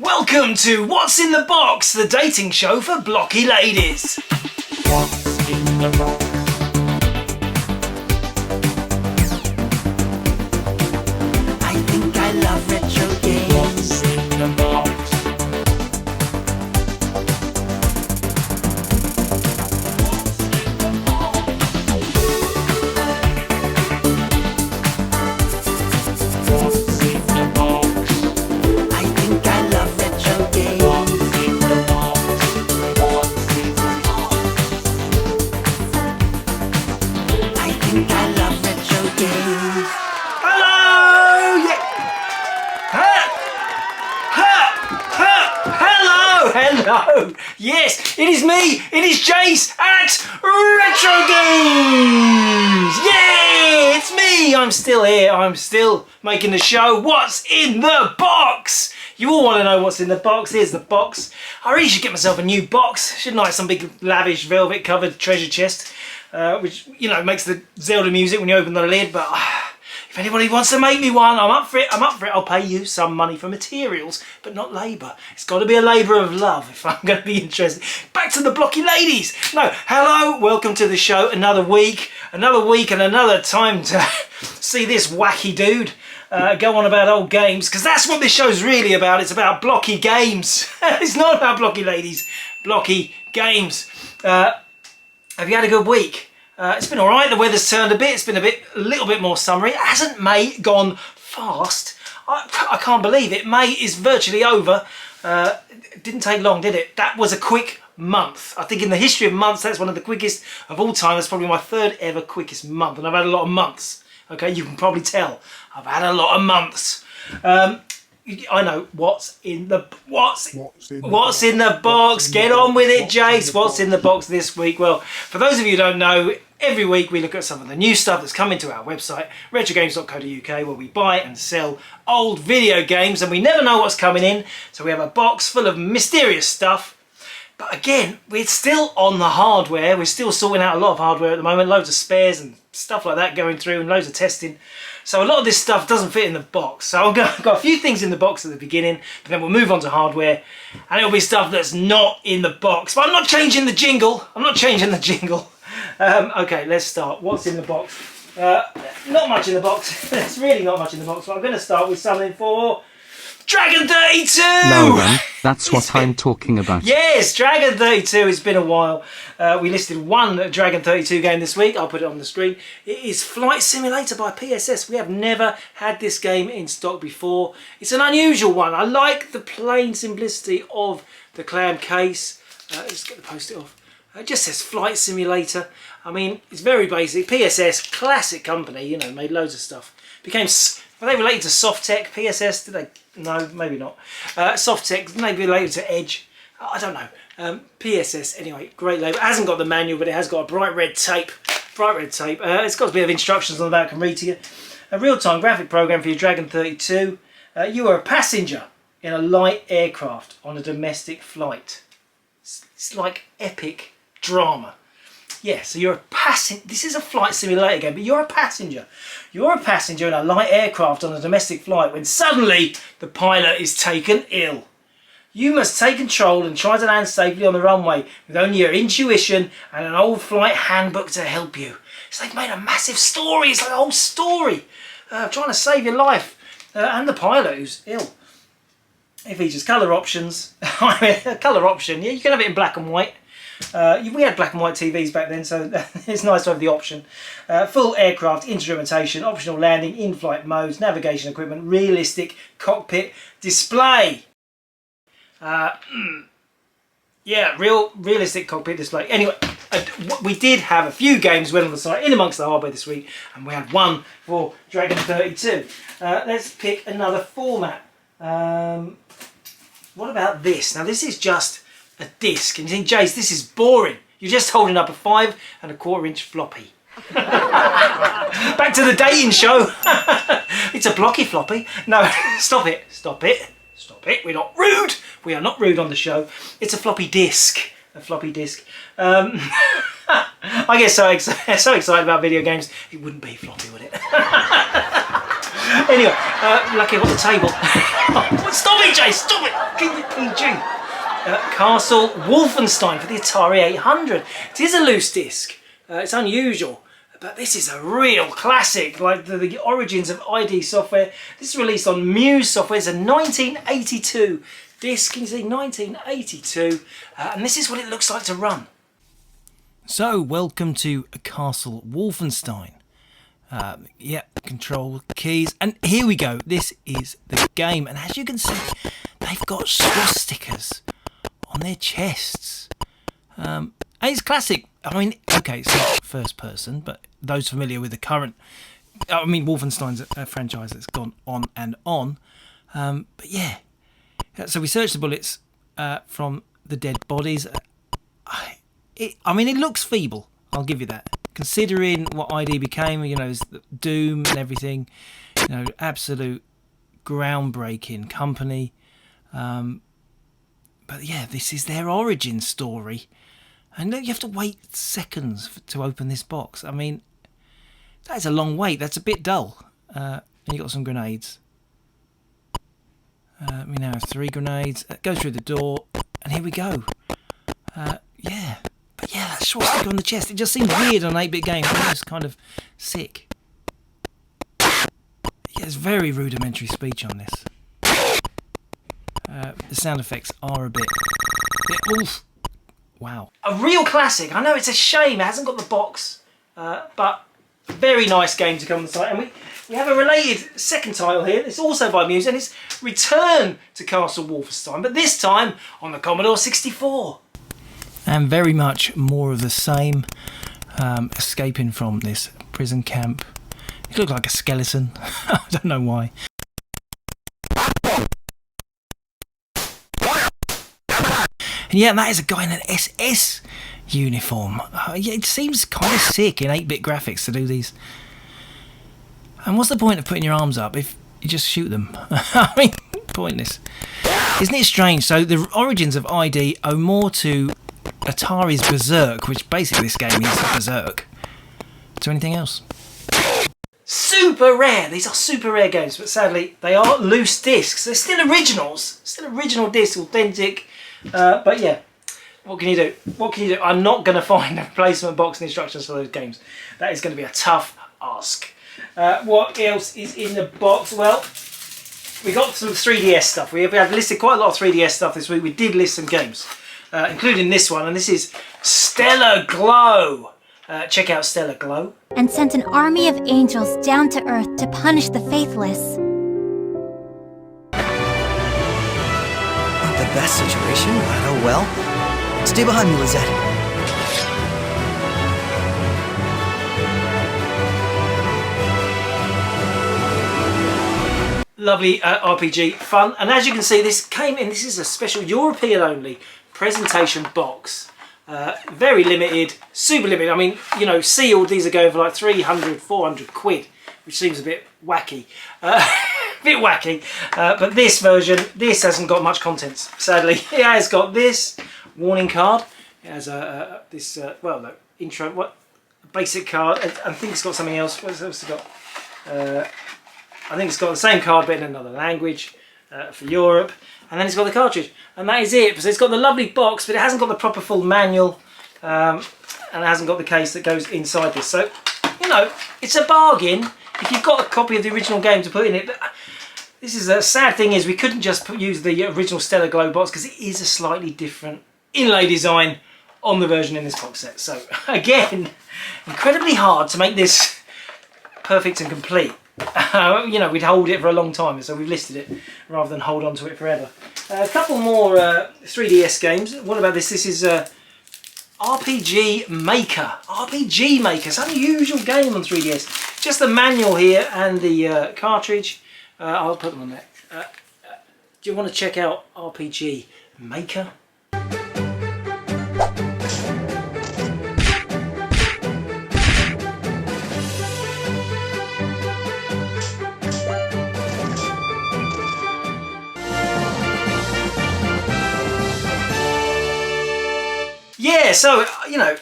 Welcome to What's in the Box, the dating show for Blocky Ladies. What's in the box? I think I love retro games. What's in the box? What's in the box? I think I love retro games. What's in the box? What's in the box? I think I love retro games. Hello! Yeah. Hello! Yes, it is me, it is Jace at Retrogames! Yeah, it's me! I'm still here, I'm still making the show. What's in the box? You all want to know what's in the box. Here's the box. I really should get myself a new box, shouldn't I? Some big lavish velvet covered treasure chest, which, you know, makes the Zelda music when you open the lid, but if anybody wants to make me one, I'm up for it, I'll pay you some money for materials, but not labour. It's got to be a labour of love if I'm going to be interested. Back to the Blocky Ladies. No, hello, welcome to the show. Another week and another time to see this wacky dude go on about old games, because that's what this show's really about. It's about blocky games. It's not about Blocky Ladies, blocky games. Have you had a good week? It's been all right. The weather's turned a bit. It's been a little bit more summery. Hasn't May gone fast? I can't believe it. May is virtually over. It didn't take long, did it? That was a quick month. I think in the history of months, that's one of the quickest of all time. That's probably my third ever quickest month, and I've had a lot of months. Okay, you can probably tell I've had a lot of months. I know what's in the box. Get on with it, Jace. What's in the box this week? Well, for those of you who don't know, every week we look at some of the new stuff that's come into our website, retrogames.co.uk, where we buy and sell old video games, and we never know what's coming in. So we have a box full of mysterious stuff. But again, we're still on the hardware. We're still sorting out a lot of hardware at the moment, loads of spares and stuff like that going through, and loads of testing. So a lot of this stuff doesn't fit in the box. So I've got a few things in the box at the beginning, but then we'll move on to hardware, and it'll be stuff that's not in the box. But I'm not changing the jingle. Okay, let's start. What's in the box? Not much in the box. There's really not much in the box. But I'm going to start with something for Dragon 32! Now then, that's what I'm talking about. Yes, Dragon 32, it's been a while. We listed one Dragon 32 game this week. I'll put it on the screen. It is Flight Simulator by PSS. We have never had this game in stock before. It's an unusual one. I like the plain simplicity of the clam case. Let's get the post-it off. It just says Flight Simulator. I mean, it's very basic. PSS, classic company, you know, made loads of stuff. Were they related to Softtech? PSS, did they? No, maybe not. Softtech, maybe related to Edge. I don't know. PSS, anyway, great label. It hasn't got the manual, but it has got a bright red tape. It's got a bit of instructions on the back I can read to you. A real-time graphic program for your Dragon 32. You are a passenger in a light aircraft on a domestic flight. It's like epic drama. Yeah, so you're a passenger. This is a flight simulator game, but you're a passenger. You're a passenger in a light aircraft on a domestic flight when suddenly the pilot is taken ill. You must take control and try to land safely on the runway with only your intuition and an old flight handbook to help you. So they've made a massive story. It's like a whole story trying to save your life and the pilot who's ill. It features colour options. Colour option, yeah, you can have it in black and white. We had black and white TVs back then, so it's nice to have the option. Full aircraft instrumentation, optional landing, in-flight modes, navigation equipment, realistic cockpit display. Yeah, realistic cockpit display. Anyway, we did have a few games went on the site in amongst the hardware this week, and we had one for Dragon 32. Let's pick another format. What about this? Now this is just a disc, and you think, Jace, this is boring. You're just holding up a 5 1/4 inch floppy. Back to the dating show. It's a blocky floppy. No, stop it. We're not rude. We are not rude on the show. It's a floppy disc. I get so excited about video games, it wouldn't be floppy, would it? Anyway, lucky I've got the table. Stop it, Jay! Stop it! Keep it PG. Castle Wolfenstein for the Atari 800. It is a loose disc. It's unusual, but this is a real classic, like the origins of ID Software. This is released on Muse Software. It's a 1982 disc. Can you see 1982? And this is what it looks like to run. So, welcome to Castle Wolfenstein. Control keys, and here we go. This is the game, and as you can see, they've got swastikas on their chests. And it's classic. I mean, okay, it's not first person, but those familiar with the current, Wolfenstein's a franchise that's gone on and on. But yeah, so we searched the bullets from the dead bodies. It looks feeble. I'll give you that. Considering what ID became, it's Doom and everything, absolute groundbreaking company. But yeah, this is their origin story. And you have to wait seconds to open this box. I mean, that is a long wait. That's a bit dull. And you got some grenades. We now have 3 grenades. Go through the door, and here we go. Yeah. But yeah, that swastika on the chest, it just seems weird on an 8-bit game. Almost kind of sick. Yeah, there's very rudimentary speech on this. The sound effects are a bit oof. Wow. A real classic. I know it's a shame it hasn't got the box, but very nice game to come on the site. And we have a related second title here. It's also by Muse, and it's Return to Castle Wolfenstein, but this time on the Commodore 64. And very much more of the same, escaping from this prison camp. He looked like a skeleton. I don't know why. And yeah, that is a guy in an SS uniform. It seems kind of sick in 8-bit graphics to do these. And what's the point of putting your arms up if you just shoot them? I mean, pointless. Isn't it strange? So the origins of ID owe more to Atari's Berserk, which basically this game is Berserk, to anything else. Super rare. These are super rare games, but sadly they are loose discs. They're still originals, still original discs, authentic. But yeah, what can you do? What can you do? I'm not going to find a replacement box and instructions for those games. That is going to be a tough ask. What else is in the box? Well, we got some 3DS stuff. We have listed quite a lot of 3DS stuff this week. We did list some games, including this one, and this is Stellar Glow. Check out Stellar Glow. And sent an army of angels down to Earth to punish the faithless. Not the best situation, but oh well. Stay behind me, Lizette. Lovely RPG, fun, and as you can see, this came in. This is a special European only presentation box. Very limited, super limited. I mean, you know, sealed, these are going for like 300, 400 quid, which seems a bit wacky. But this version, this hasn't got much content, sadly. It has got this warning card. It has the intro, basic card. I think it's got something else. What else has it got? I think it's got the same card but in another language for Europe. And then it's got the cartridge. And that is it. So it's got the lovely box, but it hasn't got the proper full manual. And it hasn't got the case that goes inside this. So, you know, it's a bargain if you've got a copy of the original game to put in it. But this is a sad thing is we couldn't just use the original Stellar Glow box because it is a slightly different inlay design on the version in this box set. So, again, incredibly hard to make this perfect and complete. You know, we'd hold it for a long time, so we've listed it rather than hold on to it forever. A couple more 3DS games. What about this? This is RPG Maker. RPG Maker. It's an unusual game on 3DS. Just the manual here and the cartridge. I'll put them on there. Do you want to check out RPG Maker? Yeah, so, you know,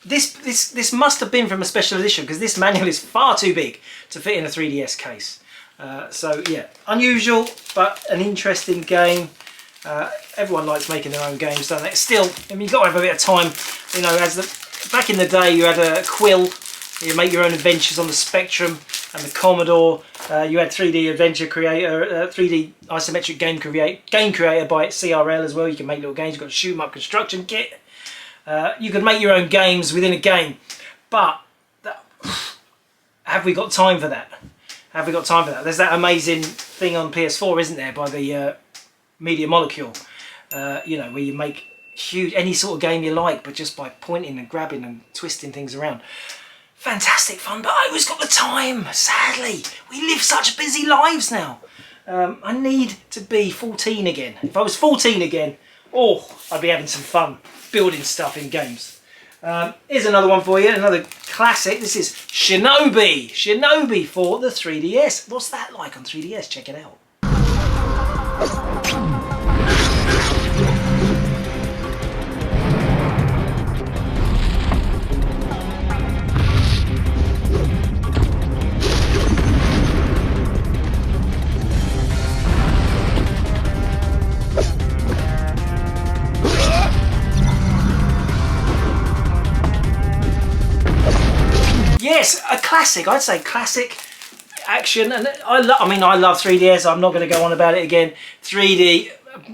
this must have been from a special edition because this manual is far too big to fit in a 3DS case. So yeah, unusual but an interesting game. Everyone likes making their own games, don't they? Still, I mean, you've got to have a bit of time. You know, back in the day, you had a quill. You make your own adventures on the Spectrum and the Commodore. You had 3D Adventure Creator, 3D Isometric Game Creator by CRL as well. You can make little games. You've got a shoot 'em up construction kit. You could make your own games within a game. But have we got time for that? Have we got time for that? There's that amazing thing on PS4, isn't there, by the Media Molecule, you know, where you make any sort of game you like, but just by pointing and grabbing and twisting things around. Fantastic fun, but I always got the time. Sadly, we live such busy lives now. I need to be 14 again. If I was 14 again, oh, I'd be having some fun building stuff in games. Here's another one for you, another classic. This is Shinobi for the 3DS. What's that like on 3DS? Check it out. Yes, a classic. I'd say classic action, and I love 3DS. I'm not going to go on about it again. 3D,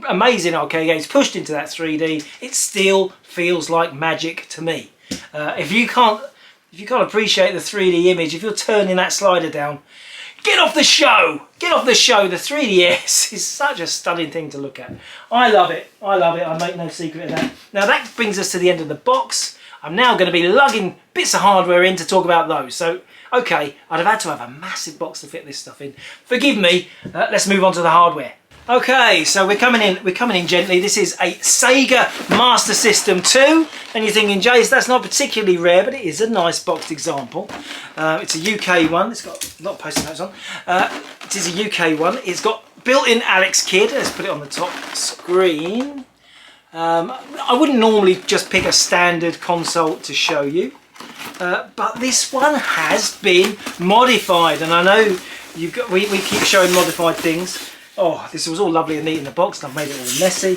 amazing arcade games pushed into that 3D. It still feels like magic to me. If you can't appreciate the 3D image, if you're turning that slider down, get off the show. Get off the show. The 3DS is such a stunning thing to look at. I love it. I love it. I make no secret of that. Now that brings us to the end of the box. I'm now going to be lugging bits of hardware in to talk about those. So, okay, I'd have had to have a massive box to fit this stuff in. Forgive me. Let's move on to the hardware. Okay, so we're coming in gently. This is a Sega Master System 2. And you're thinking, Jace, that's not particularly rare, but it is a nice boxed example. It's a UK one. It's got a lot of post-it notes on. It is a UK one. It's got built-in Alex Kidd. Let's put it on the top screen. I wouldn't normally just pick a standard console to show you, but this one has been modified, and I know we keep showing modified things. Oh, this was all lovely and neat in the box, and I've made it all messy.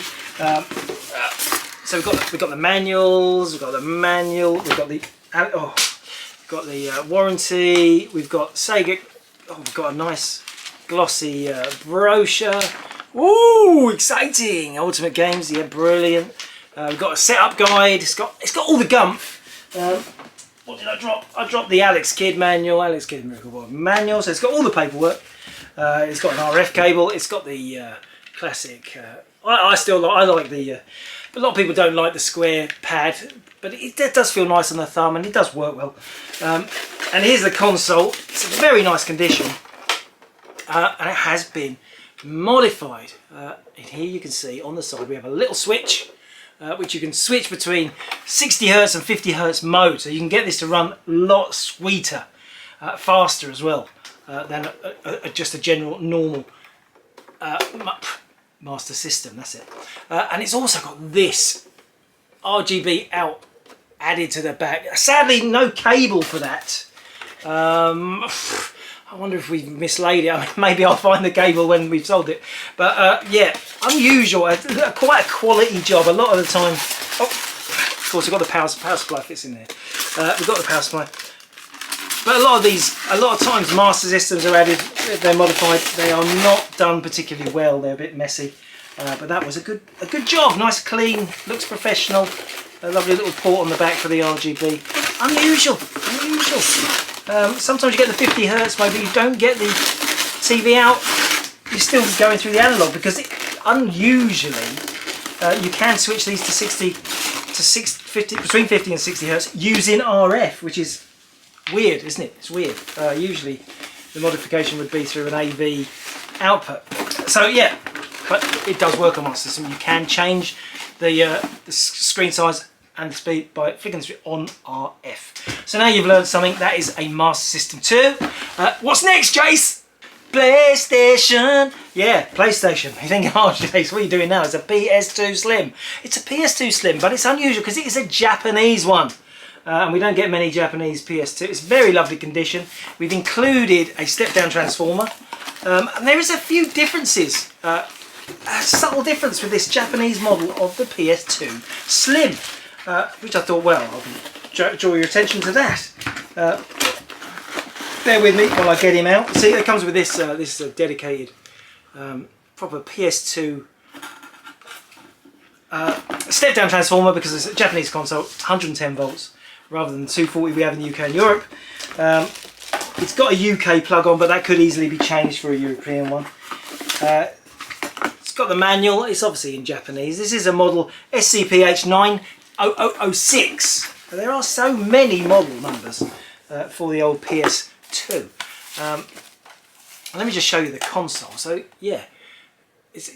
So we've got the manuals, we've got the warranty, we've got Sega. Oh, we've got a nice glossy brochure. Ooh, exciting! Ultimate Games, yeah, brilliant. We've got a setup guide. It's got all the gumph. What did I drop? I dropped the Alex Kidd manual, Alex Kidd Miracle Boy manual. So it's got all the paperwork. It's got an RF cable. It's got the classic. I like the. A lot of people don't like the square pad, but it does feel nice on the thumb, and it does work well. And here's the console. It's in very nice condition, and it has been modified. And here you can see on the side we have a little switch which you can switch between 60 Hz and 50 Hz mode, so you can get this to run a lot sweeter, faster as well than just a general normal Master System. That's it. And it's also got this RGB out added to the back. Sadly no cable for that. I wonder if we've mislaid it. I mean, maybe I'll find the cable when we've sold it. But yeah, unusual. Quite a quality job. A lot of the time. Oh, of course, we've got the power supply fits in there. We've got the power supply. But a lot of times, Master Systems are added. They're modified. They are not done particularly well. They're a bit messy. But that was a good job. Nice, clean. Looks professional. A lovely little port on the back for the RGB. Unusual. Sometimes you get the 50 Hz mode, but you don't get the TV out. You're still going through the analog because unusually you can switch these to between 50 and 60 Hz using RF, which is weird, isn't it? It's weird. Usually the modification would be through an AV output. So yeah, but it does work on Master System. You can change the screen size and the speed by flicking the switch on RF. So now you've learned something. That is a Master System 2. What's next, Jace? PlayStation. Yeah, PlayStation. You're thinking, oh, Jace, what are you doing now? It's a PS2 Slim. It's a PS2 Slim, but it's unusual because it is a Japanese one. and we don't get many Japanese PS2. It's very lovely condition. We've included a step-down transformer, and there is a few differences, a subtle difference with this Japanese model of the PS2 Slim, which I thought, well, I'll draw your attention to that. Bear with me while I get him out. See, it comes with this this is a dedicated proper PS2 step-down transformer, because it's a Japanese console, 110 volts rather than 240 we have in the UK and Europe. It's got a UK plug on, but that could easily be changed for a European one. It's got the manual. It's obviously in Japanese. This is a model SCPH 9006. There are so many model numbers for the old PS2. Let me just show you the console. So yeah,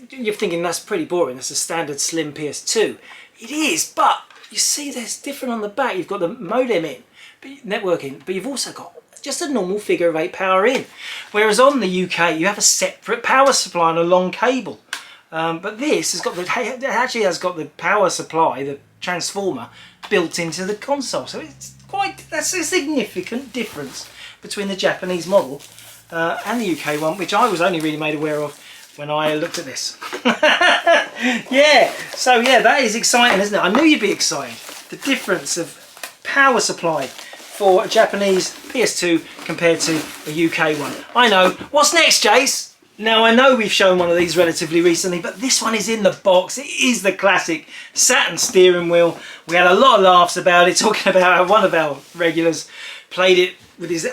you're thinking that's pretty boring. That's a standard slim PS2. It is, but you see there's different on the back. You've got the modem in, networking, but you've also got just a normal figure of 8 power in. Whereas on the UK you have a separate power supply and a long cable. But this has got it actually has got the power supply, the transformer, built into the console. So it's that's a significant difference between the Japanese model and the UK one, which I was only really made aware of when I looked at this. Yeah, so yeah, that is exciting, isn't it? I knew you'd be excited. The difference of power supply for a Japanese PS2 compared to a UK one. I know. What's next, Jace? Now, I know we've shown one of these relatively recently, but this one is in the box. It is the classic Saturn steering wheel. We had a lot of laughs about it, talking about how one of our regulars played it with his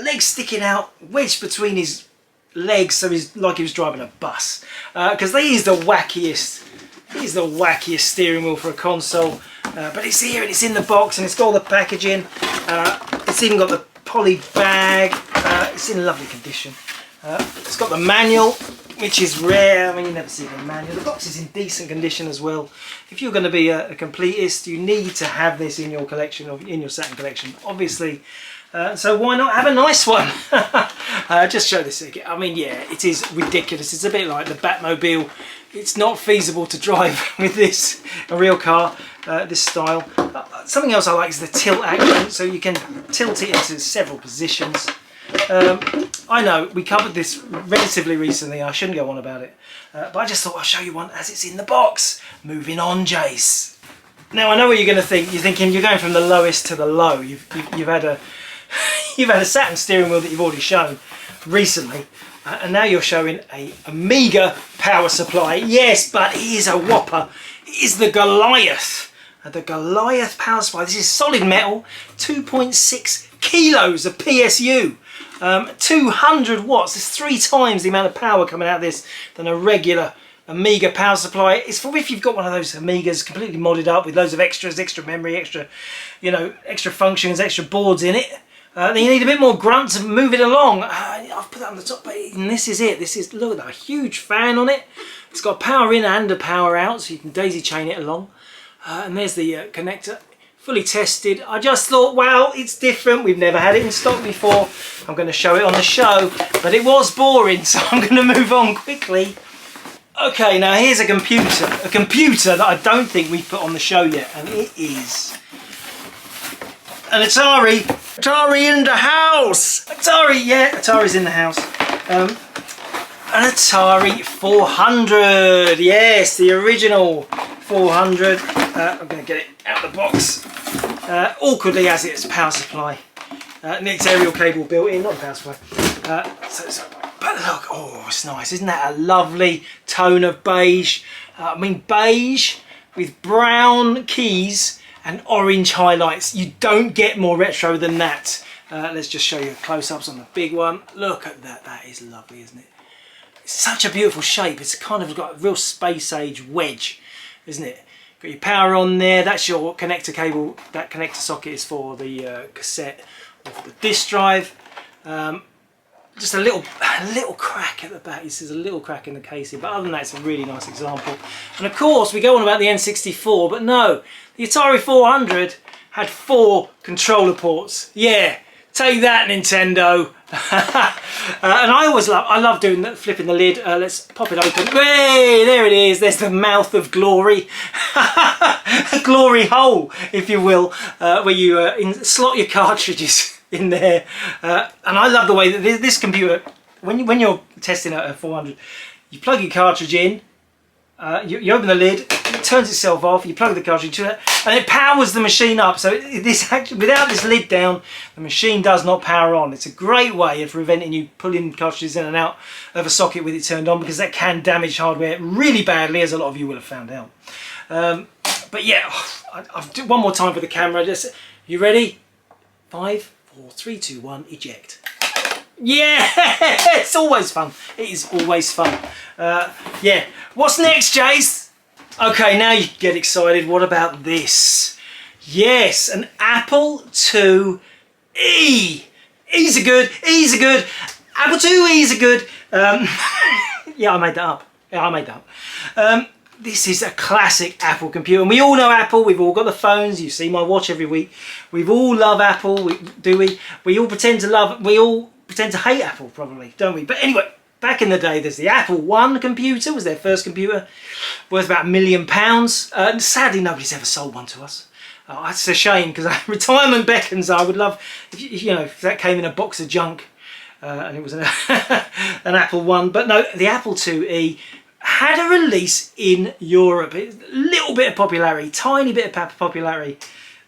legs sticking out, wedged between his legs, so he's like he was driving a bus. Because he is the wackiest steering wheel for a console. But it's here and it's in the box and it's got all the packaging. It's even got the poly bag. It's in lovely condition. It's got the manual, which is rare. I mean, you never see the manual. The box is in decent condition as well. If you're going to be a completist, you need to have this in your collection, or in your Saturn collection, obviously. So why not have a nice one? Just show this again. I mean, yeah, it is ridiculous. It's a bit like the Batmobile. It's not feasible to drive with this, a real car, this style. Something else I like is the tilt action, so you can tilt it into several positions. I know we covered this relatively recently. I shouldn't go on about it, but I just thought I'll show you one as it's in the box. Moving on, Jace. Now I know what you're going to think. You're thinking you're going from the lowest to the low. You've had a Saturn steering wheel that you've already shown recently, and now you're showing a Amiga power supply. Yes, but it is a whopper. It is the Goliath. The Goliath power supply. This is solid metal, 2.6 kilos of PSU. 200 watts. There's 3 times the amount of power coming out of this than a regular Amiga power supply. It's for if you've got one of those Amigas completely modded up with loads of extras, extra memory, extra functions, extra boards in it. Then you need a bit more grunt to move it along. I've put that on the top, and this is it. Look at that huge fan on it. It's got a power in and a power out, so you can daisy chain it along. And there's the connector. Fully tested. I just thought, wow, it's different. We've never had it in stock before. I'm going to show it on the show, but it was boring, so I'm going to move on quickly. Okay, now here's a computer that I don't think we've put on the show yet, and it is an Atari. Atari in the house. Atari, yeah, Atari's in the house. An Atari 400. Yes, the original 400. I'm going to get it out of the box. Awkwardly has its power supply. Its aerial cable built in, not a power supply. But look, oh, it's nice. Isn't that a lovely tone of beige? I mean, beige with brown keys and orange highlights. You don't get more retro than that. Let's just show you close-ups on the big one. Look at that. That is lovely, isn't it? It's such a beautiful shape. It's kind of got a real space-age wedge, isn't it? Got your power on there. That's your connector cable. That connector socket is for the cassette or for the disk drive. Just a little crack at the back. This is a little crack in the casing, but other than that, it's a really nice example. And of course, we go on about the N64, but no, the Atari 400 had 4 controller ports. Yeah, Take that, Nintendo. And I love doing that, flipping the lid. Let's pop it open. Hey, there it is. There's the mouth of glory. A glory hole, if you will, where you slot your cartridges in there. And I love the way that this computer, when you're testing at a 400, you plug your cartridge in, you open the lid, it turns itself off, you plug the cartridge in, and it powers the machine up. So this actually, without this lid down, the machine does not power on. It's a great way of preventing you pulling cartridges in and out of a socket with it turned on, because that can damage hardware really badly, as a lot of you will have found out. But yeah, I'll do one more time for the camera. Just, you ready? 5, 4, 3, 2, 1, eject. Yeah, it's always fun. It is always fun. Yeah, what's next, Jace? Okay, now you get excited. What about this? Yes, an Apple IIe. E's are good. E's are good. Apple IIe's are good. Yeah, I made that up. Yeah, I made that up. This is a classic Apple computer, and we all know Apple. We've all got the phones. You see my watch every week. We all love Apple, do we? We all pretend to hate Apple, probably, don't we? But anyway, back in the day, there's the Apple I computer, was their first computer, worth about £1 million. And sadly, nobody's ever sold one to us. It's a shame, because retirement beckons. I would love, if that came in a box of junk, and it was an Apple I. But no, the Apple IIe had a release in Europe. A little bit of popularity, tiny bit of popularity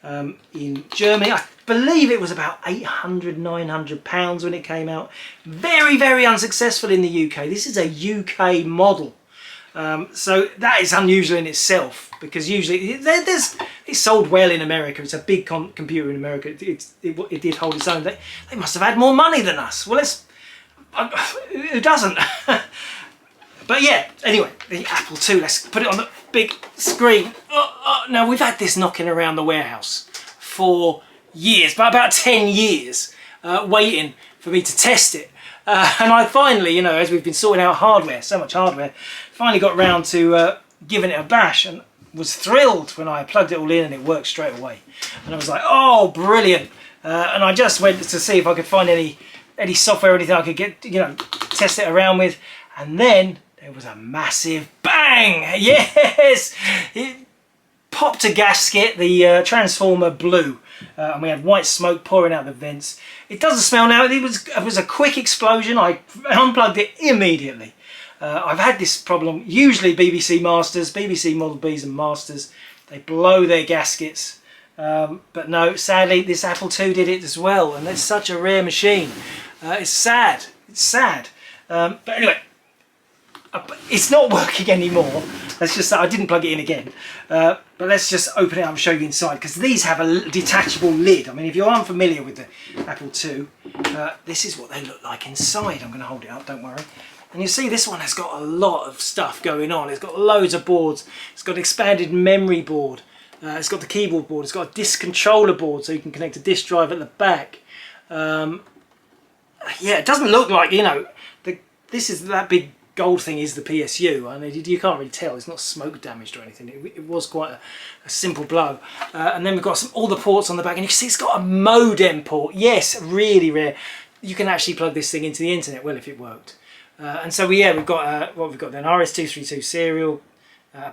in Germany. I believe it was about £800, £900 when it came out. Very, very unsuccessful in the UK. This is a UK model. So that is unusual in itself, because usually it's sold well in America. It's a big computer in America. It did hold its own. They must have had more money than us. Well, who doesn't? But yeah, anyway, the Apple II, let's put it on the big screen. Now, we've had this knocking around the warehouse for years, but about 10 years, waiting for me to test it. And I finally, as we've been sorting out hardware, so much hardware, finally got round to giving it a bash, and was thrilled when I plugged it all in and it worked straight away. And I was like, oh, brilliant. And I just went to see if I could find any software or anything I could get, test it around with. And then there was a massive bang! Yes! It popped a gasket, the transformer blew, and we had white smoke pouring out the vents. It doesn't smell now. It was a quick explosion. I unplugged it immediately. I've had this problem, usually BBC Masters, BBC Model Bs and Masters, they blow their gaskets. But no, sadly, this Apple II did it as well, and it's such a rare machine. It's sad. It's sad. But anyway, it's not working anymore. Let's just say I didn't plug it in again. But let's just open it up and show you inside, because these have a detachable lid. I mean, if you're unfamiliar with the Apple II, this is what they look like inside. I'm going to hold it up, don't worry. And you see this one has got a lot of stuff going on. It's got loads of boards. It's got an expanded memory board. It's got the keyboard board. It's got a disc controller board, so you can connect a disc drive at the back. Yeah, it doesn't look like, that big gold thing is the PSU. I mean, you can't really tell. It's not smoke damaged or anything. It was quite a simple blow. And then we've got all the ports on the back, and you can see it's got a modem port. Yes, really rare. You can actually plug this thing into the internet, well, if it worked. And so we've got what we've got then: RS-232 serial,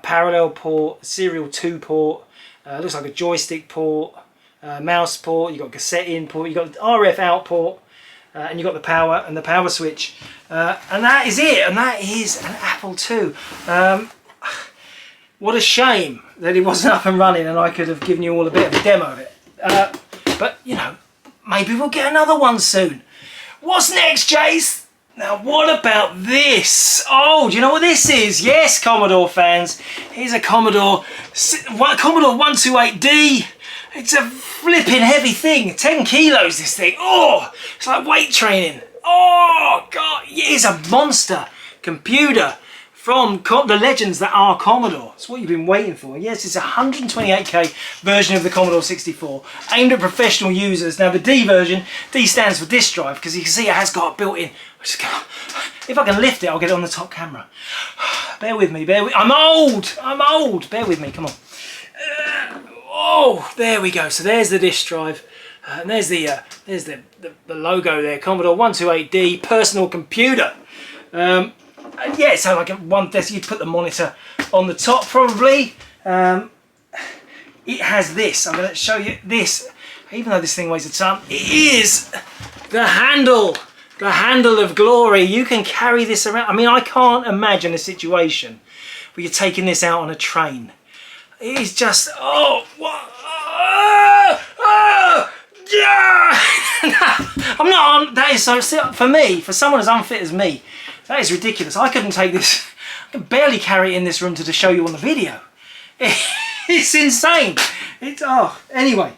parallel port, serial 2 port. Looks like a joystick port, mouse port. You've got cassette in port. You've got RF out port. And you've got the power and the power switch, and that is it, and that is an Apple II. What a shame that it wasn't up and running, and I could have given you all a bit of a demo of it. But maybe we'll get another one soon. What's next, Jace? Now, what about this? Oh, do you know what this is? Yes, Commodore fans, here's a Commodore 128D. It's a flipping heavy thing, 10 kilos this thing. Oh, it's like weight training. Oh, God, it's a monster computer from the legends that are Commodore. It's what you've been waiting for. Yes, it's a 128K version of the Commodore 64, aimed at professional users. Now, the D version, D stands for disk drive, because you can see it has got a built-in. If I can lift it, I'll get it on the top camera. Bear with me, I'm old, bear with me, come on. Oh, there we go. So there's the disk drive. And there's the logo there, Commodore 128D personal computer. Yeah, so like one desk, you put the monitor on the top probably. It has this. I'm going to show you this. Even though this thing weighs a ton, it is the handle of glory. You can carry this around. I mean, I can't imagine a situation where you're taking this out on a train. It is just, yeah. I'm not on. That is so, for me, for someone as unfit as me, that is ridiculous. I couldn't take this. I can barely carry it in this room to show you on the video. It's insane. Anyway.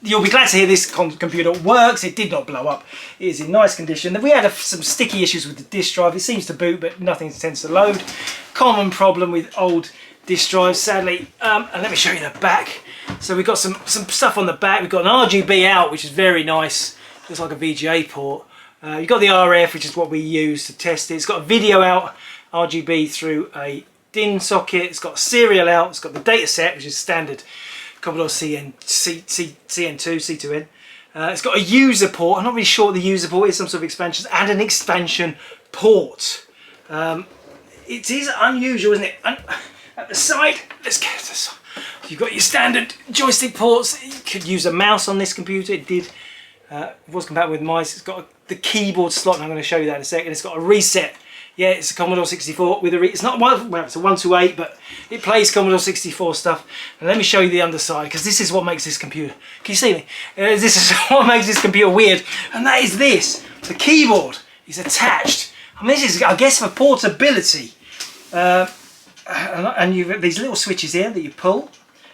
You'll be glad to hear this computer works. It did not blow up. It is in nice condition. We had some sticky issues with the disk drive. It seems to boot, but nothing tends to load. Common problem with old disk drives, sadly. And let me show you the back. So we've got some stuff on the back. We've got an RGB out, which is very nice. Looks like a VGA port. You've got the RF, which is what we use to test it. It's got a video out, RGB through a DIN socket. It's got a serial out. It's got the data set, which is standard Commodore CN2, C2N. It's got a user port. I'm not really sure what the user port is, some sort of expansion, and an expansion port. It is unusual, isn't it? And at the side, let's get this. You've got your standard joystick ports. You could use a mouse on this computer. It did. It was compatible with mice. It's got the keyboard slot, and I'm going to show you that in a second. It's got a reset. Yeah, it's a Commodore 64 with it's not one, well, it's a 128, but it plays Commodore 64 stuff. And let me show you the underside, because this is what makes this computer. Can you see me? This is what makes this computer weird, and that is this. The keyboard is attached. I mean, this is, I guess, for portability. And you've got these little switches here that you pull.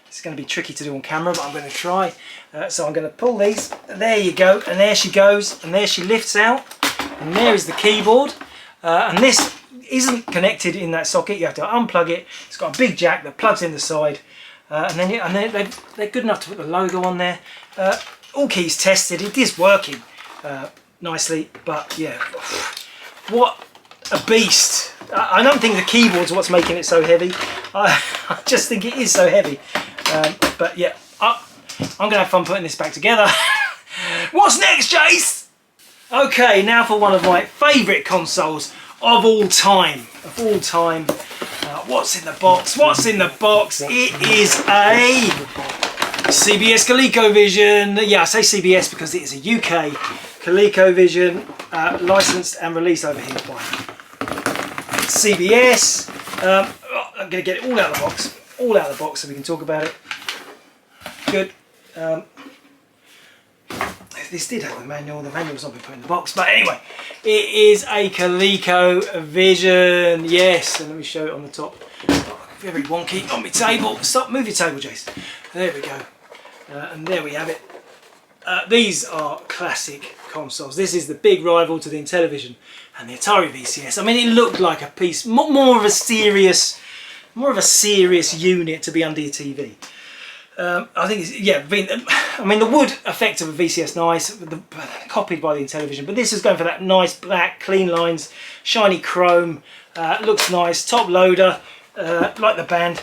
It's going to be tricky to do on camera, but I'm going to try. So I'm going to pull these. There you go, and there she goes, and there she lifts out, and there is the keyboard. And this isn't connected in that socket. You have to unplug it. It's got a big jack that plugs in the side, and then they're good enough to put the logo on there. All keys tested. It is working nicely, but yeah, what a beast! I don't think the keyboard's what's making it so heavy. I just think it is so heavy. But yeah, I'm gonna have fun putting this back together. What's next, Jace? Okay, now for one of my favourite consoles of all time. What's in the box? What's in the box? It is a CBS ColecoVision. Yeah, I say CBS because it is a UK ColecoVision, licensed and released over here by CBS. I'm going to get it all out of the box. All out of the box so we can talk about it. Good. This did have a manual. The manual's not been put in the box, but anyway, it is a ColecoVision. Yes, and let me show it on the top. Oh, very wonky on my table. Stop, move your table, Jace. There we go. And there we have it. These are classic consoles. This is the big rival to the Intellivision and the Atari VCS. I mean, it looked like a piece, more of a serious unit to be under your TV. I think it's, yeah, I mean the wood effect of a VCS nice, copied by the Intellivision, but this is going for that nice black, clean lines, shiny chrome, looks nice, top loader, like the band,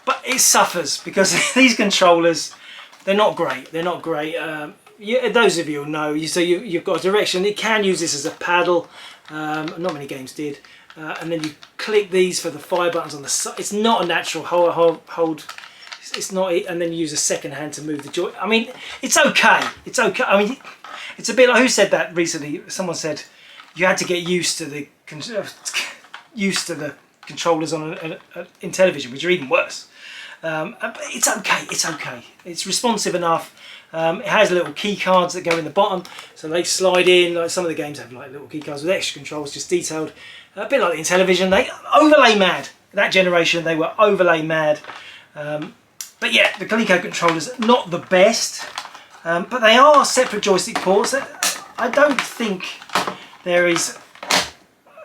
but it suffers because these controllers, they're not great. Yeah, those of you who know, so you've got a direction. It can use this as a paddle, not many games did, and then you click these for the fire buttons on the side. It's not a natural hold. It's not, and then you use a second hand to move the joy. I mean, it's okay. It's okay. I mean, it's a bit like, who said that recently? Someone said you had to get used to the controllers on in television, which are even worse. But it's okay. It's okay. It's responsive enough. It has little key cards that go in the bottom, so they slide in. Like some of the games have like little key cards with extra controls, just detailed. A bit like the Intellivision. They overlay mad. That generation, they were overlay mad. But yeah, the Coleco controllers, not the best, but they are separate joystick ports. I don't think there is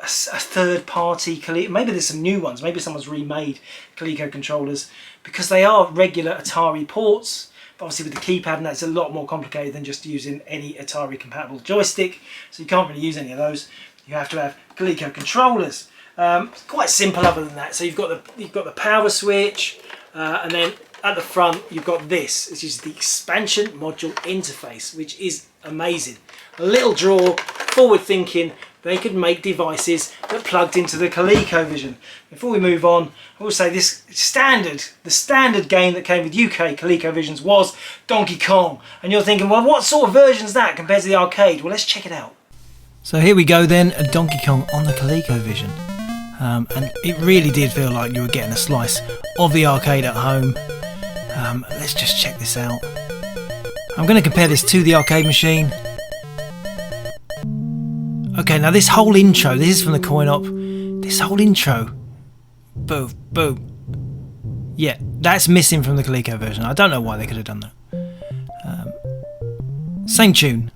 a third-party Coleco. Maybe there's some new ones. Maybe someone's remade Coleco controllers because they are regular Atari ports. But obviously with the keypad, and that's a lot more complicated than just using any Atari-compatible joystick. So you can't really use any of those. You have to have Coleco controllers. It's quite simple other than that. So you've got the power switch, and then at the front you've got this. This is the expansion module interface, which is amazing. A little drawer, forward thinking. They could make devices that plugged into the ColecoVision. Before we move on, I will say the standard game that came with UK ColecoVisions was Donkey Kong. And you're thinking, well, what sort of version is that compared to the arcade? Well, let's check it out. So here we go then, a Donkey Kong on the ColecoVision. And it really did feel like you were getting a slice of the arcade at home. Let's just check this out. I'm going to compare this to the arcade machine. Okay, now this whole intro, this is from the coin-op. This whole intro, boom, boom. Yeah, that's missing from the Coleco version. I don't know why they could have done that. Same tune.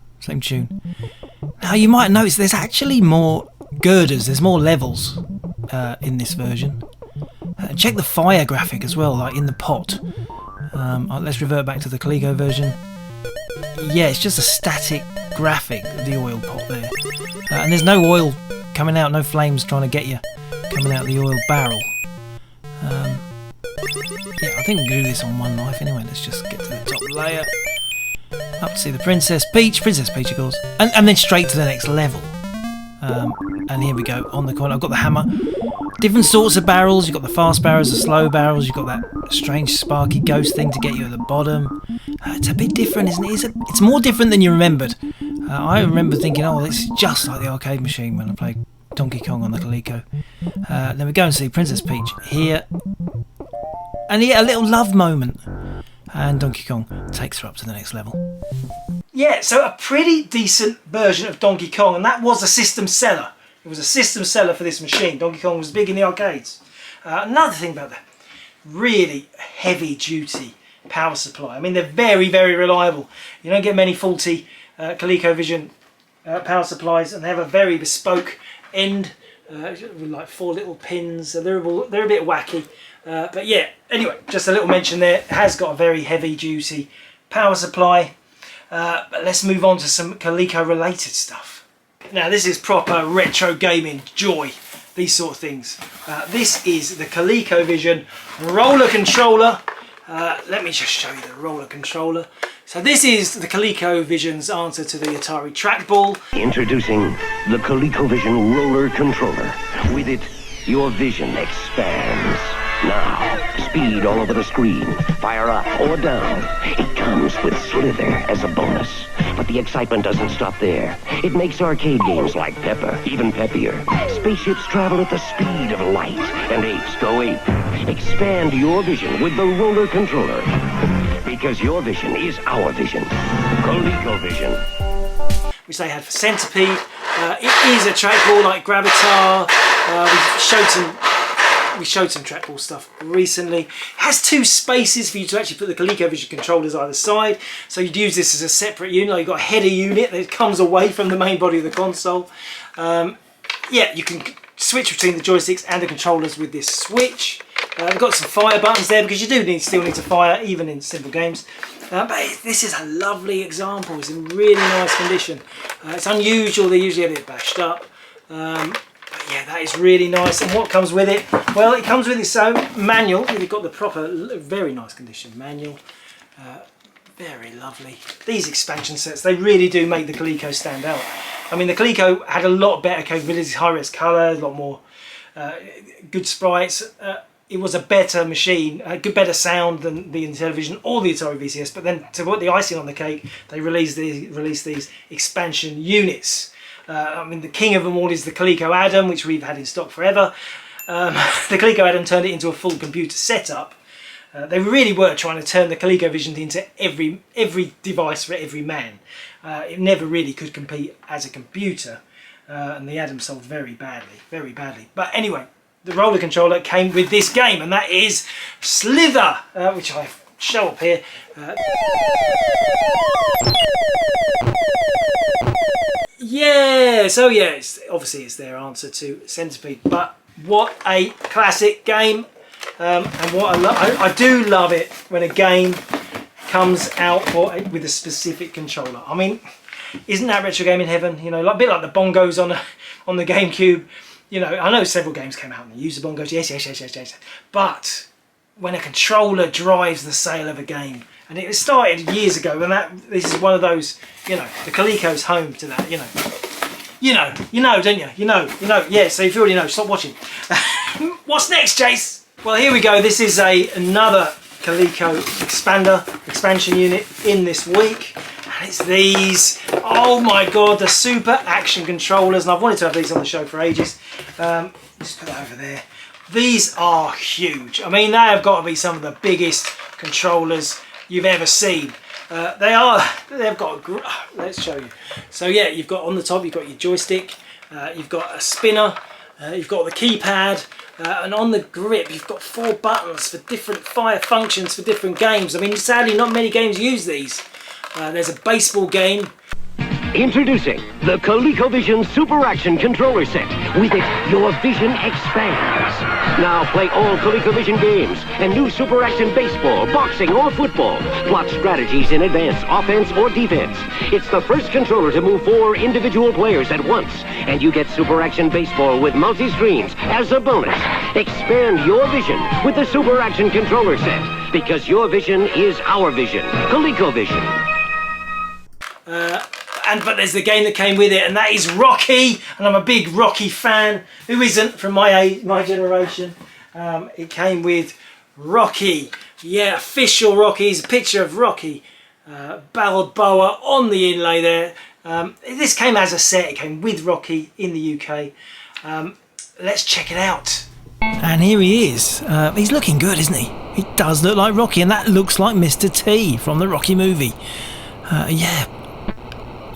Now you might notice there's actually more girders, there's more levels in this version. Check the fire graphic as well, like in the pot. Let's revert back to the Coleco version. Yeah, it's just a static graphic of the oil pot there. And there's no oil coming out, no flames trying to get you coming out of the oil barrel. Yeah, I think we can do this on one knife anyway. Let's just get to the top layer. Up to see the Princess Peach of course. And then straight to the next level. And here we go, on the corner. I've got the hammer. Different sorts of barrels. You've got the fast barrels, the slow barrels. You've got that strange sparky ghost thing to get you at the bottom. It's a bit different, isn't it? It's more different than you remembered. I remember thinking, oh, this is just like the arcade machine when I played Donkey Kong on the Coleco. Then we go and see Princess Peach here. And yeah, a little love moment. And Donkey Kong takes her up to the next level. Yeah, so a pretty decent version of Donkey Kong, and that was a system seller. It was a system seller for this machine. Donkey Kong was big in the arcades. Another thing about that, really heavy duty power supply. I mean, they're very, very reliable. You don't get many faulty ColecoVision power supplies, and they have a very bespoke end with like 4 little pins. So they're a bit wacky. But yeah, anyway, just a little mention there. It has got a very heavy duty power supply. But let's move on to some Coleco related stuff. Now this is proper retro gaming joy, these sort of things. This is the ColecoVision roller controller. Let me just show you the roller controller. So this is the ColecoVision's answer to the Atari trackball. Introducing the ColecoVision roller controller. With it, your vision expands. Now, speed all over the screen, fire up or down. It comes with slither as a bonus. But the excitement doesn't stop there. It makes arcade games like Pepper even peppier. Spaceships travel at the speed of light, and apes go ape. Expand your vision with the roller controller. Because your vision is our vision. ColecoVision. Which they had for Centipede. It is a trackball like Gravitar. We showed some trackball stuff recently. It has 2 spaces for you to actually put the ColecoVision controllers either side. So you'd use this as a separate unit. Like you've got a header unit that comes away from the main body of the console. Yeah, you can switch between the joysticks and the controllers with this switch. We've got some fire buttons there because you do still need to fire even in simple games. But this is a lovely example. It's in really nice condition. It's unusual. They usually have it bashed up. But yeah, that is really nice. And what comes with it? Well, it comes with its own manual. You've got the proper, very nice condition manual. Very lovely. These expansion sets, they really do make the Coleco stand out. I mean, the Coleco had a lot better capabilities, high-res colour, a lot more good sprites. It was a better machine, better sound than the Intellivision or the Atari VCS. But then to put the icing on the cake, they released these expansion units. I mean, the king of them all is the Coleco Adam, which we've had in stock forever. The Coleco Adam turned it into a full computer setup. They really were trying to turn the ColecoVision into every device for every man. It never really could compete as a computer, and the Adam sold very badly. But anyway, the roller controller came with this game, and that is Slither, which I show up here. Yeah, so yeah, obviously it's their answer to Centipede, but what a classic game. And what I do love it when a game comes out with a specific controller. I mean, isn't that retro gaming heaven? You know, a bit like the bongos on the GameCube. You know, I know several games came out and they used the bongos. Yes. But when a controller drives the sale of a game. And it started years ago, and this is one of those, you know, the Coleco's home to that, you know. You know, don't you? You know. Yeah, so if you already know, stop watching. What's next, Jace? Well, here we go. This is another Coleco expansion unit in this week. And it's these. Oh my God, the Super Action controllers. And I've wanted to have these on the show for ages. Just put that over there. These are huge. I mean, they have got to be some of the biggest controllers you've ever seen. They've got let's show you. So yeah, you've got on the top, you've got your joystick, you've got a spinner, you've got the keypad, and on the grip you've got 4 buttons for different fire functions for different games. I mean, sadly not many games use these. There's a baseball game. Introducing the ColecoVision Super Action Controller Set. With it, your vision expands. Now play all ColecoVision games and new Super Action baseball, boxing, or football. Plot strategies in advance, offense or defense. It's the first controller to move 4 individual players at once. And you get Super Action baseball with multi-screens as a bonus. Expand your vision with the Super Action Controller Set. Because your vision is our vision. ColecoVision. But there's the game that came with it, and that is Rocky, and I'm a big Rocky fan. Who isn't from my age, my generation? It came with Rocky, yeah, official Rocky. It's a picture of Rocky Balboa on the inlay there. This came as a set. It came with Rocky in the UK. Let's check it out. And here he is. He's looking good, isn't he? He does look like Rocky, and that looks like Mr. T from the Rocky movie. Yeah.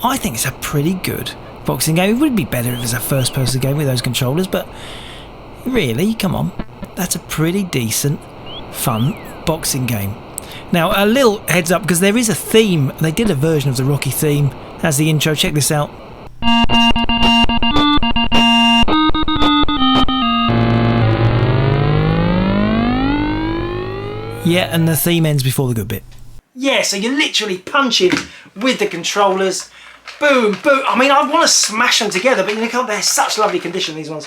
I think it's a pretty good boxing game. It would be better if it was a first-person game with those controllers, but really, come on. That's a pretty decent, fun boxing game. Now, a little heads up, because there is a theme. They did a version of the Rocky theme as the intro. Check this out. Yeah, and the theme ends before the good bit. Yeah, so you're literally punching with the controllers. Boom, boom. I mean, I want to smash them together, but you know, they're such lovely condition, these ones.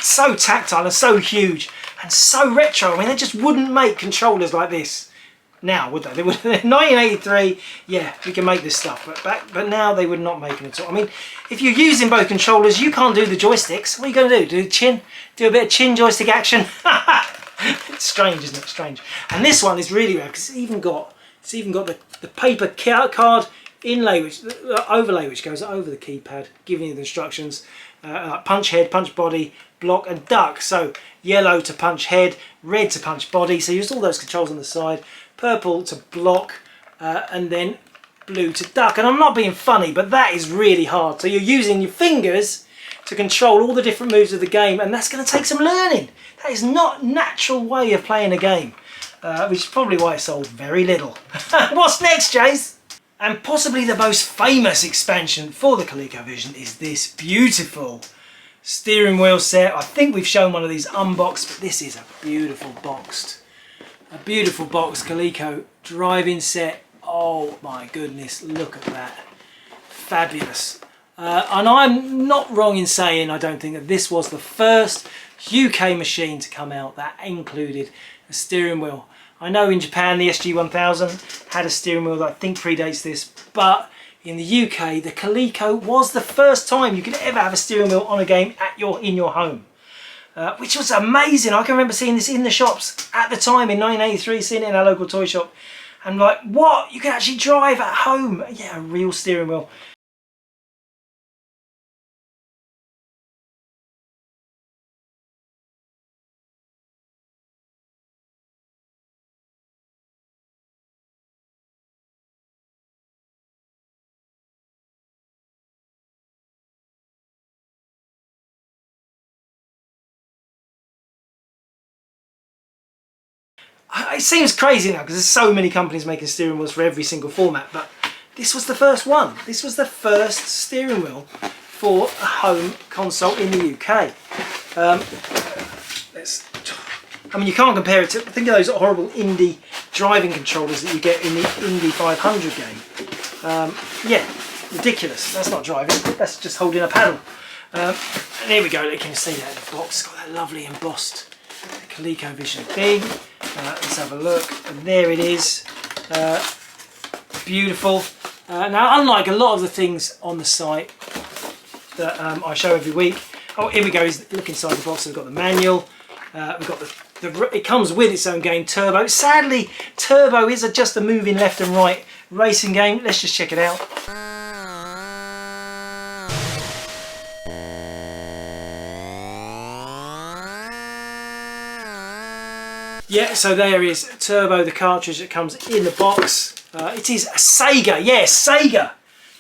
So tactile and so huge and so retro. I mean, they just wouldn't make controllers like this now, would they? They would. 1983, yeah, we can make this stuff, but now they would not make them at all. I mean, if you're using both controllers, you can't do the joysticks. What are you going to do? Do the chin? Do a bit of chin joystick action? It's strange, isn't it? Strange. And this one is really rare because it's even got the paper card inlay, overlay, which goes over the keypad, giving you the instructions. Punch head, punch body, block and duck. So yellow to punch head, red to punch body. So use all those controls on the side. Purple to block, and then blue to duck. And I'm not being funny, but that is really hard. So you're using your fingers to control all the different moves of the game, and that's going to take some learning. That is not a natural way of playing a game, which is probably why it sold very little. What's next, Jace? And possibly the most famous expansion for the ColecoVision is this beautiful steering wheel set. I think we've shown one of these unboxed, but this is a beautiful boxed Coleco driving set. Oh my goodness, look at that. Fabulous. And I'm not wrong in saying I don't think that this was the first UK machine to come out that included a steering wheel. I know in Japan the SG-1000 had a steering wheel that I think predates this, but in the UK the Coleco was the first time you could ever have a steering wheel on a game in your home, which was amazing. I can remember seeing this in the shops at the time in 1983, seeing it in our local toy shop, and like, what? You can actually drive at home? Yeah, a real steering wheel. It seems crazy now because there's so many companies making steering wheels for every single format, but this was the first one. This was the first steering wheel for a home console in the UK. I mean, you can't compare it to, think of those horrible Indy driving controllers that you get in the Indy 500 game. Yeah, ridiculous. That's not driving, that's just holding a paddle. And here we go, you can see that in the box, got that lovely embossed ColecoVision thing. Let's have a look. And there it is. Beautiful. Now, unlike a lot of the things on the site that I show every week. Oh, here we go. Look inside the box. We've got the manual. We've got it comes with its own game, Turbo. Sadly, Turbo is just a moving left and right racing game. Let's just check it out. Yeah, so there is Turbo, the cartridge that comes in the box. It is a Sega, yes, Sega.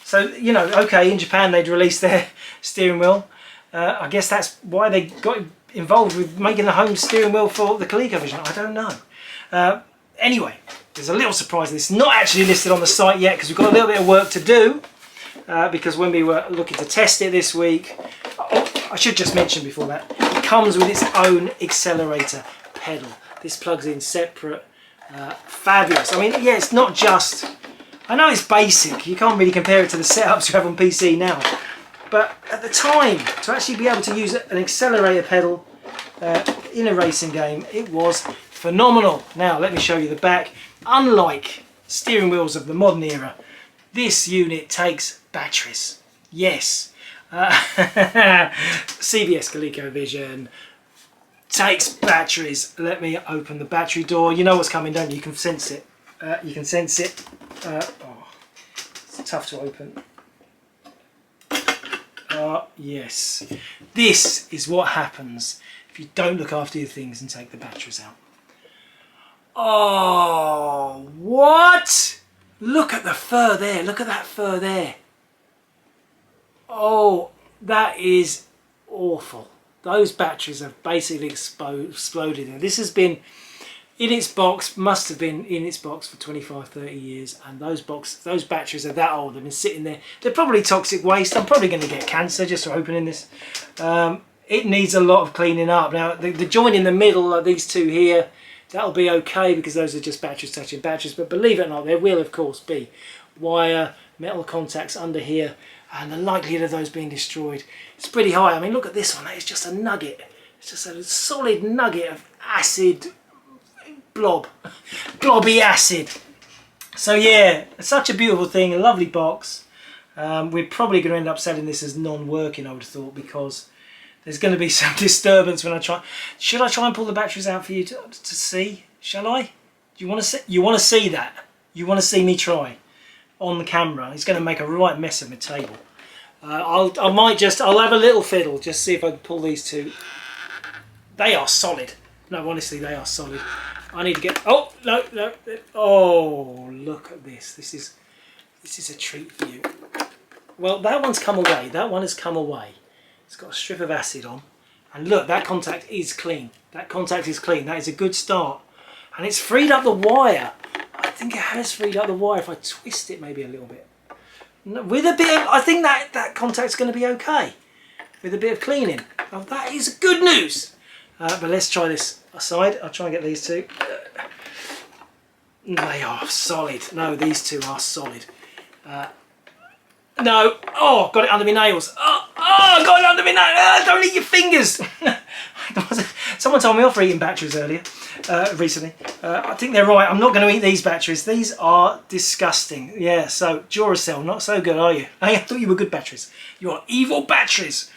So, you know, okay, in Japan they'd released their steering wheel. I guess that's why they got involved with making the home steering wheel for the ColecoVision. I don't know. Anyway, there's a little surprise. It's not actually listed on the site yet because we've got a little bit of work to do. Because when we were looking to test it this week, oh, I should just mention before that, it comes with its own accelerator pedal. This plugs in separate. Fabulous. I mean, yeah, it's not just... I know it's basic. You can't really compare it to the setups you have on PC now. But at the time, to actually be able to use an accelerator pedal in a racing game, it was phenomenal. Now, let me show you the back. Unlike steering wheels of the modern era, this unit takes batteries. Yes. CBS ColecoVision takes batteries. Let me open the battery door. You know what's coming, don't you? You can sense it. You can sense it. Oh, it's tough to open. Yes. This is what happens if you don't look after your things and take the batteries out. Oh, what? Look at the fur there. Look at that fur there. Oh, that is awful. Those batteries have basically exploded. And this has been in its box, must have been in its box for 25, 30 years. And those batteries are that old. They've been sitting there. They're probably toxic waste. I'm probably going to get cancer just for opening this. It needs a lot of cleaning up. Now, the joint in the middle, like these two here, that'll be okay because those are just batteries touching batteries. But believe it or not, there will, of course, be wire, metal contacts under here. And the likelihood of those being destroyed is pretty high. I mean, look at this one. That is just a nugget. It's just a solid nugget of acid, blobby acid. So yeah, it's such a beautiful thing, a lovely box. We're probably going to end up selling this as non-working, I would have thought, because there's going to be some disturbance when I try. Should I try and pull the batteries out for you to see? Shall I? Do you want to see? You want to see that? You want to see me try? On the camera, it's going to make a right mess of my table. I'll have a little fiddle, just see if I can pull these two. They are solid. No, honestly, they are solid. I need to get. Oh no. Oh, look at this. This is a treat for you. Well, that one's come away. That one has come away. It's got a strip of acid on, and look, that contact is clean. That contact is clean. That is a good start, and it's freed up the wire. I think it has freed up the wire if I twist it maybe a little bit. With a bit of, I think that contact's going to be okay. With a bit of cleaning. Oh, that is good news. But let's try this aside. I'll try and get these two. They are solid. No, these two are solid. No. Oh, got it under my nails. Oh, got it under my nails. Don't eat your fingers. Someone told me off for eating batteries earlier, recently. I think they're right. I'm not going to eat these batteries. These are disgusting. Yeah, so Duracell, not so good, are you? I thought you were good batteries. You are evil batteries.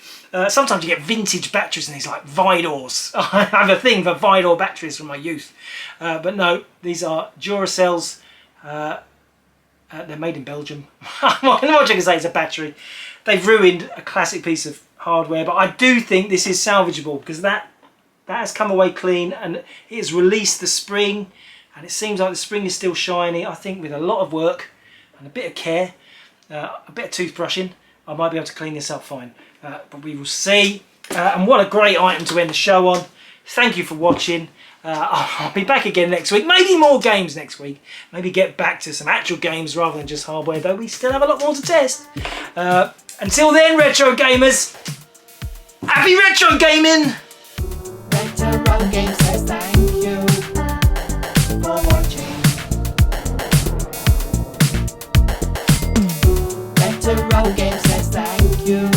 Sometimes you get vintage batteries in these, like Vidors. I have a thing for Vidor batteries from my youth. But no, these are Duracells. They're made in Belgium. What I can say is a battery. They've ruined a classic piece of hardware, but I do think this is salvageable because that has come away clean and it has released the spring, and it seems like the spring is still shiny. I think with a lot of work and a bit of care, a bit of toothbrushing, I might be able to clean this up fine. But we will see. And what a great item to end the show on. Thank you for watching. I'll be back again next week. Maybe more games next week. Maybe get back to some actual games rather than just hardware, though we still have a lot more to test. Until then, retro gamers, happy retro gaming! Retrogames says thank you for watching. Retrogames says thank you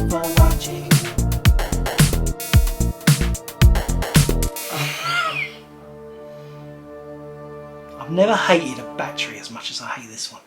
for watching. never hated a battery as much as I hate this one.